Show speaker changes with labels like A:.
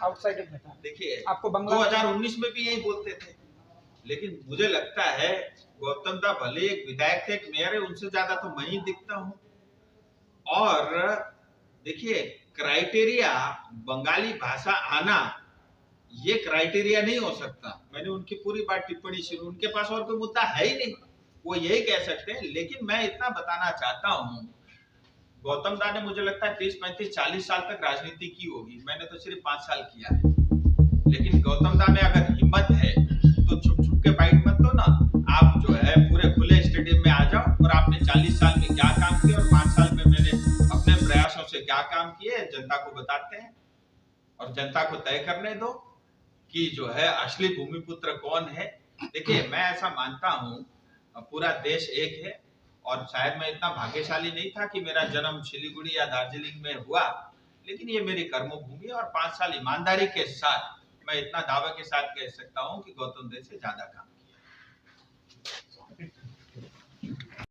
A: Outsider बेटा।
B: देखिए
A: आपको बंगला
B: 2019 में भी यही बोलते थे, लेकिन मुझे लगता है गौतम दा भले एक विधायक थे, एक मेयर है, उनसे ज्यादा तो मैं ही दिखता हूँ। और देखिए क्राइटेरिया बंगाली भाषा आना ये क्राइटेरिया नहीं हो सकता। मैंने उनकी पूरी बात टिप्पणी शुरू, उनके पास और कोई मुद्दा है ही नहीं, वो यही कह सकते हैं। लेकिन मैं इतना बताना चाहता हूँ, गौतम दा ने मुझे लगता है 30, 35, 40 साल तक राजनीति की होगी, मैंने तो सिर्फ 5 साल किया है। लेकिन गौतम दा में अगर हिम्मत है तो छुप छुप के बाइट मत दो ना, आप जो है पूरे खुले स्टेडियम में आ जाओ और आपने 40 साल में क्या काम किया और 5 साल में मैंने अपने प्रयासों से क्या काम किए जनता को बताते हैं, और जनता को तय करने दो कि जो है असली भूमिपुत्र कौन है। देखिए मैं ऐसा मानता हूँ पूरा देश एक है, और शायद मैं इतना भाग्यशाली नहीं था कि मेरा जन्म सिलीगुड़ी या दार्जिलिंग में हुआ, लेकिन ये मेरी कर्मभूमि है। और 5 साल ईमानदारी के साथ मैं इतना दावे के साथ कह सकता हूँ कि गौतम देव से ज्यादा काम